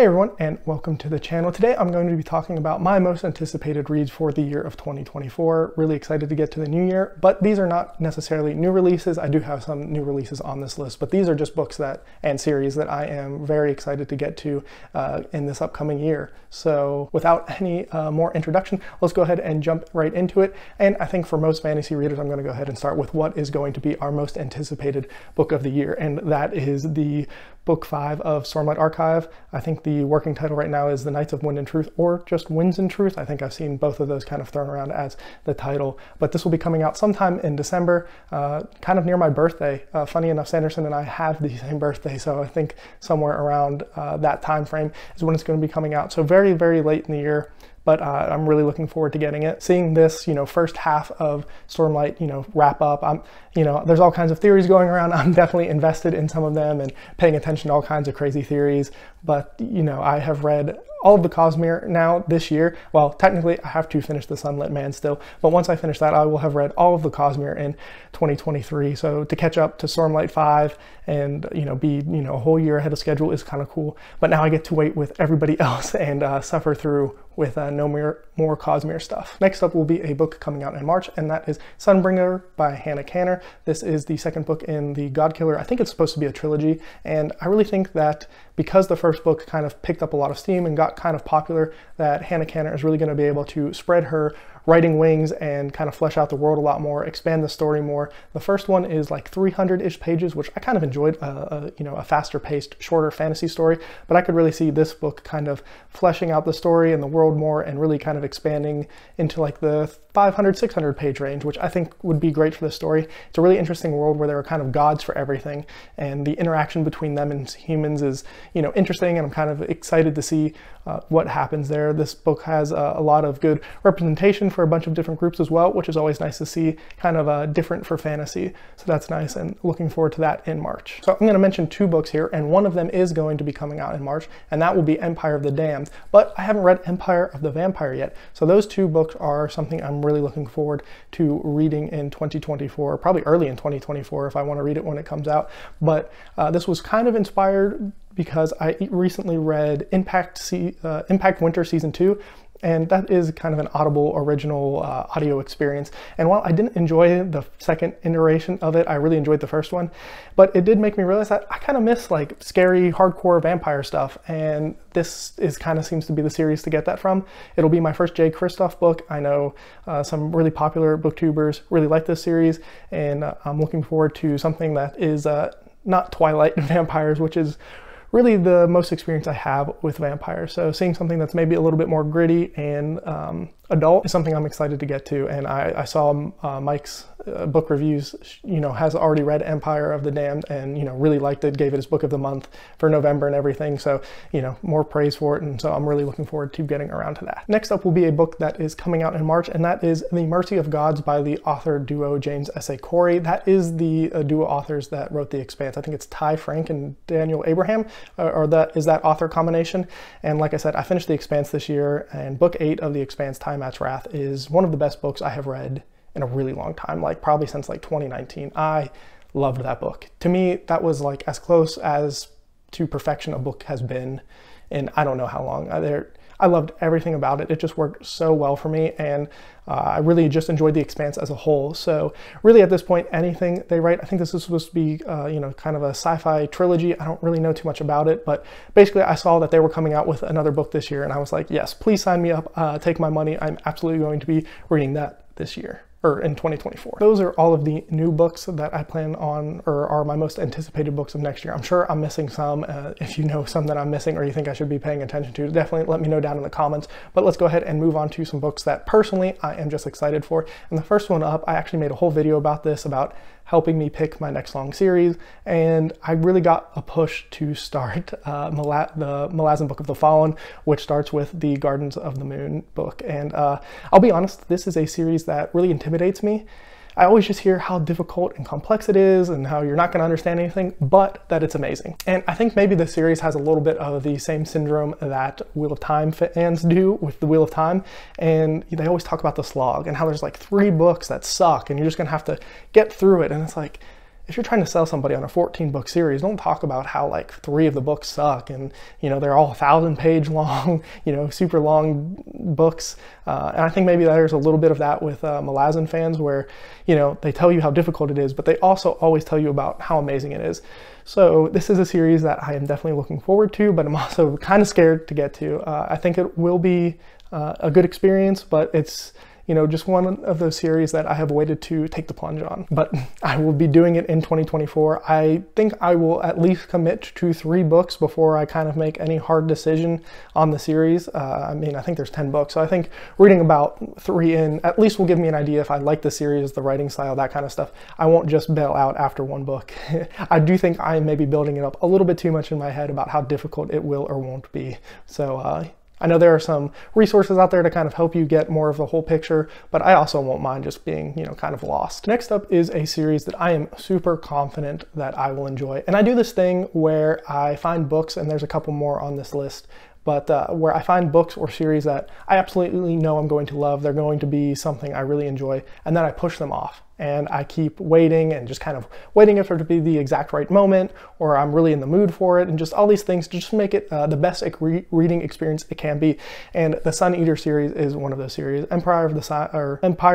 Hey everyone, and welcome to the channel. Today I'm going to be talking about my most anticipated reads for the year of 2024. Really excited to get to the new year, but these are not necessarily new releases. I do have some new releases on this list, but these are just books and series that I am very excited to get to in this upcoming year. So without any more introduction, let's go ahead and jump right into it. And I think for most fantasy readers, I'm going to go ahead and start with what is going to be our most anticipated book of the year, and that is the Book 5 of Stormlight Archive. I think the working title right now is The Knights of Wind and Truth, or just Winds and Truth. I think I've seen both of those kind of thrown around as the title, but this will be coming out sometime in December, kind of near my birthday. Funny enough, Sanderson and I have the same birthday, so I think somewhere around that time frame is when it's going to be coming out. So very, very late in the year. But I'm really looking forward to getting it. Seeing this, first half of Stormlight, wrap up. There's all kinds of theories going around. I'm definitely invested in some of them and paying attention to all kinds of crazy theories. But, I have read all of the Cosmere now this year. Well, technically I have to finish the Sunlit Man still, but once I finish that, I will have read all of the Cosmere in 2023. So to catch up to Stormlight 5 and, be, a whole year ahead of schedule is kind of cool. But now I get to wait with everybody else and suffer through with no more Cosmere stuff. Next up will be a book coming out in March, and that is Sunbringer by Hannah Kanner. This is the second book in the Godkiller. I think it's supposed to be a trilogy, and I really think that because the first book kind of picked up a lot of steam and got kind of popular, that Hannah Kanner is really going to be able to spread her writing wings and kind of flesh out the world a lot more, expand the story more. The first one is like 300-ish pages, which I kind of enjoyed, a faster paced, shorter fantasy story, but I could really see this book kind of fleshing out the story and the world more and really kind of expanding into like the 500, 600 page range, which I think would be great for the story. It's a really interesting world where there are kind of gods for everything, and the interaction between them and humans is, interesting, and I'm kind of excited to see what happens there. This book has a lot of good representation for a bunch of different groups as well, which is always nice to see, kind of different for fantasy. So that's nice, and looking forward to that in March. So I'm going to mention two books here, and one of them is going to be coming out in March, and that will be Empire of the Damned, but I haven't read Empire of the Vampire yet. So those two books are something I'm really looking forward to reading in 2024, probably early in 2024 if I want to read it when it comes out. But this was kind of inspired because I recently read Impact Winter Season 2, and that is kind of an Audible original audio experience. And while I didn't enjoy the second iteration of it, I really enjoyed the first one. But it did make me realize that I kind of miss like scary, hardcore vampire stuff. And this is kind of seems to be the series to get that from. It'll be my first Jay Kristoff book. I know some really popular booktubers really like this series, and I'm looking forward to something that is not Twilight vampires, which is really the most experience I have with vampires. So seeing something that's maybe a little bit more gritty and adult is something I'm excited to get to. And I saw Mike's book reviews, has already read Empire of the Damned and, really liked it, gave it his book of the month for November and everything. So, more praise for it. And so I'm really looking forward to getting around to that. Next up will be a book that is coming out in March, and that is The Mercy of Gods by the author duo James S.A. Corey. That is the duo authors that wrote The Expanse. I think it's Ty Frank and Daniel Abraham, or that is that author combination. And like I said, I finished The Expanse this year, and book 8 of The Expanse, Time Match Wrath, is one of the best books I have read in a really long time, like probably since like 2019. I loved that book. To me, that was like as close as to perfection a book has been in I don't know how long. I loved everything about it. It just worked so well for me, and I really just enjoyed The Expanse as a whole. So really at this point, anything they write, I think this is supposed to be, kind of a sci-fi trilogy. I don't really know too much about it, but basically I saw that they were coming out with another book this year, and I was like, yes, please sign me up, take my money. I'm absolutely going to be reading that this year, or in 2024. Those are all of the new books that I plan on, or are my most anticipated books of next year. I'm sure I'm missing some. If you know some that I'm missing or you think I should be paying attention to, definitely let me know down in the comments. But let's go ahead and move on to some books that personally I am just excited for. And the first one up, I actually made a whole video about this, about helping me pick my next long series, and I really got a push to start the Malazan Book of the Fallen, which starts with the Gardens of the Moon book. And I'll be honest, this is a series that really intimidates me. I always just hear how difficult and complex it is and how you're not going to understand anything, but that it's amazing. And I think maybe the series has a little bit of the same syndrome that Wheel of Time fans do with the Wheel of Time. And they always talk about the slog and how there's like 3 books that suck and you're just going to have to get through it. And it's like, if you're trying to sell somebody on a 14-book series, don't talk about how like 3 of the books suck and, you know, they're all 1,000-page long, you know, super long books. And I think maybe there's a little bit of that with Malazan fans where, you know, they tell you how difficult it is, but they also always tell you about how amazing it is. So this is a series that I am definitely looking forward to, but I'm also kind of scared to get to. I think it will be a good experience, but it's, you know, just one of those series that I have waited to take the plunge on. But I will be doing it in 2024. I think I will at least commit to 3 books before I kind of make any hard decision on the series. I mean, I think there's 10 books, so I think reading about 3 in at least will give me an idea if I like the series, the writing style, that kind of stuff. I won't just bail out after 1 book. I do think I may be building it up a little bit too much in my head about how difficult it will or won't be. So I know there are some resources out there to kind of help you get more of the whole picture, but I also won't mind just being, you know, kind of lost. Next up is a series that I am super confident that I will enjoy. And I do this thing where I find books, and there's a couple more on this list, but where I find books or series that I absolutely know I'm going to love, they're going to be something I really enjoy, and then I push them off. And I keep waiting and just kind of waiting for it to be the exact right moment, or I'm really in the mood for it, and just all these things to just make it the best reading experience it can be. And the Sun Eater series is one of those series. Empire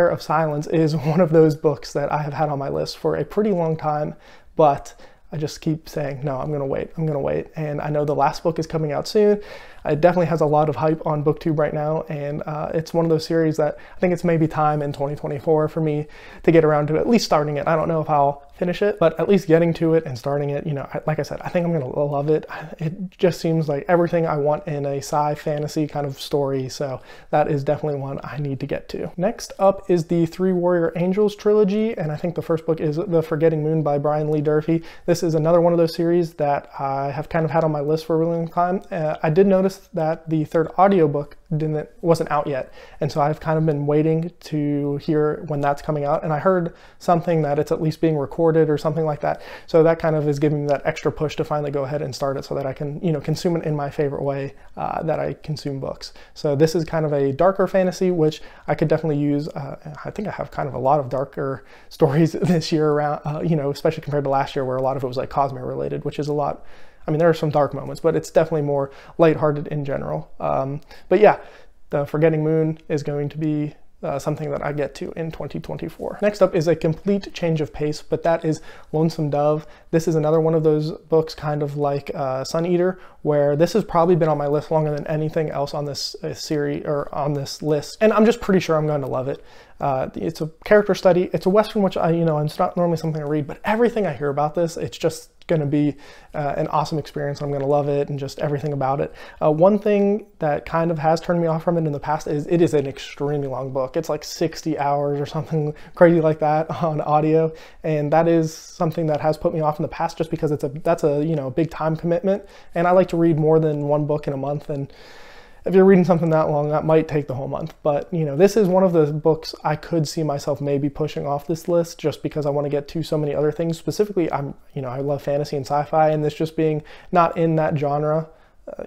of Silence is one of those books that I have had on my list for a pretty long time, but I just keep saying, no, I'm gonna wait, I'm gonna wait. And I know the last book is coming out soon. It definitely has a lot of hype on BookTube right now, and it's one of those series that I think it's maybe time in 2024 for me to get around to at least starting it. I don't know if I'll finish it, but at least getting to it and starting it, you know, like I said, I think I'm gonna love it. It just seems like everything I want in a sci fantasy kind of story, so that is definitely one I need to get to. Next up is the 3 Warrior Angels trilogy, and I think the first book is The Forgetting Moon by Brian Lee Durfee. This is another one of those series that I have kind of had on my list for a really long time. I did notice that the 3rd audiobook wasn't out yet, and so I've kind of been waiting to hear when that's coming out, and I heard something that it's at least being recorded or something like that, so that kind of is giving me that extra push to finally go ahead and start it so that I can, you know, consume it in my favorite way that I consume books. So this is kind of a darker fantasy, which I could definitely use. I think I have kind of a lot of darker stories this year around, you know, especially compared to last year where a lot of it was like Cosmere related, which is a lot. I mean, there are some dark moments, but it's definitely more lighthearted in general. But yeah, The Forgetting Moon is going to be something that I get to in 2024. Next up is a complete change of pace, but that is Lonesome Dove. This is another one of those books kind of like Sun Eater, where this has probably been on my list longer than anything else on this series or on this list, and I'm just pretty sure I'm going to love it. It's a character study. It's a Western, which it's not normally something I read, but everything I hear about this, it's just going to be an awesome experience. I'm going to love it and just everything about it. One thing that kind of has turned me off from it in the past is it is an extremely long book. It's like 60 hours or something crazy like that on audio, and that is something that has put me off in the past just because that's a big time commitment, and I like to read more than 1 book in a month, and if you're reading something that long, that might take the whole month. But, you know, this is one of the books I could see myself maybe pushing off this list just because I want to get to so many other things. Specifically, I love fantasy and sci-fi, and this just being not in that genre,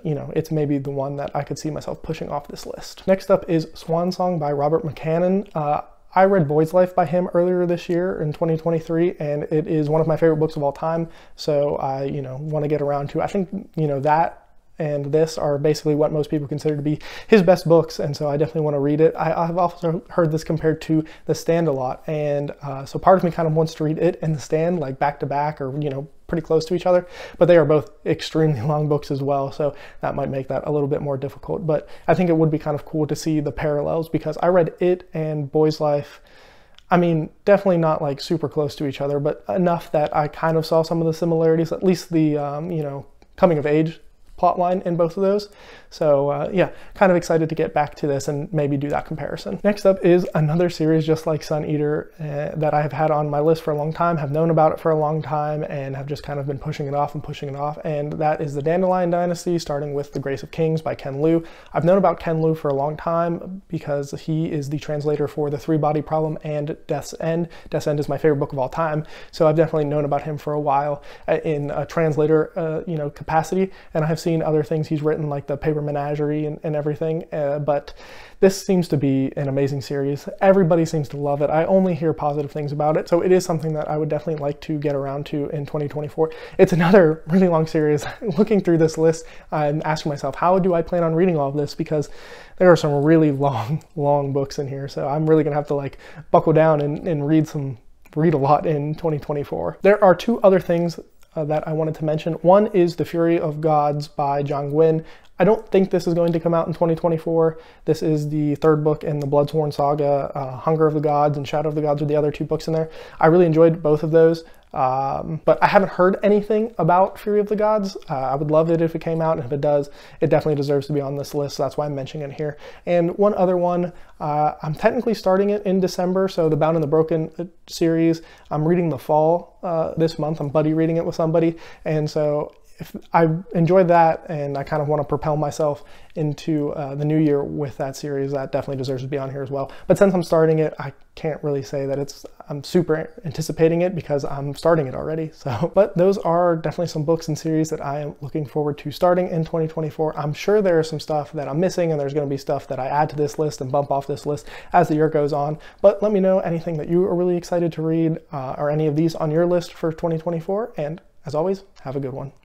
it's maybe the one that I could see myself pushing off this list. Next up is Swan Song by Robert McCannon. I read Boy's Life by him earlier this year in 2023, and it is one of my favorite books of all time. So I, want to get around to, I think, that and this are basically what most people consider to be his best books, and so I definitely want to read it. I've also heard this compared to The Stand a lot, and so part of me kind of wants to read it and The Stand like back to back, or pretty close to each other, but they are both extremely long books as well, so that might make that a little bit more difficult. But I think it would be kind of cool to see the parallels, because I read it and Boy's Life, I mean, definitely not like super close to each other, but enough that I kind of saw some of the similarities, at least the coming of age plotline in both of those. So yeah, kind of excited to get back to this and maybe do that comparison. Next up is another series just like Sun Eater that I have had on my list for a long time, have known about it for a long time, and have just kind of been pushing it off, and that is the Dandelion Dynasty, starting with The Grace of Kings by Ken Liu. I've known about Ken Liu for a long time because he is the translator for The Three-Body Problem and Death's End. Death's End is my favorite book of all time, so I've definitely known about him for a while in a translator capacity, and I have seen seen other things he's written, like the Paper Menagerie and everything, but this seems to be an amazing series. Everybody seems to love it. I only hear positive things about it, so it is something that I would definitely like to get around to in 2024. It's another really long series. Looking through this list, I'm asking myself, how do I plan on reading all of this? Because there are some really long books in here, so I'm really gonna have to like buckle down and read a lot in 2024. There are two other things that I wanted to mention. One is The Fury of Gods by John Gwynne. I don't think this is going to come out in 2024. This is the third book in the Bloodsworn saga. Hunger of the Gods and Shadow of the Gods are the other two books in there. I really enjoyed both of those, but I haven't heard anything about Fury of the Gods. I would love it if it came out, and if it does, it definitely deserves to be on this list, so that's why I'm mentioning it here. And one other one, I'm technically starting it in December, so the Bound and the Broken series, I'm reading the fall this month. I'm buddy reading it with somebody, and so if I enjoyed that and I kind of want to propel myself into the new year with that series, that definitely deserves to be on here as well. But since I'm starting it, I can't really say that I'm super anticipating it because I'm starting it already. So, but those are definitely some books and series that I am looking forward to starting in 2024. I'm sure there is some stuff that I'm missing, and there's going to be stuff that I add to this list and bump off this list as the year goes on. But let me know anything that you are really excited to read or any of these on your list for 2024. And as always, have a good one.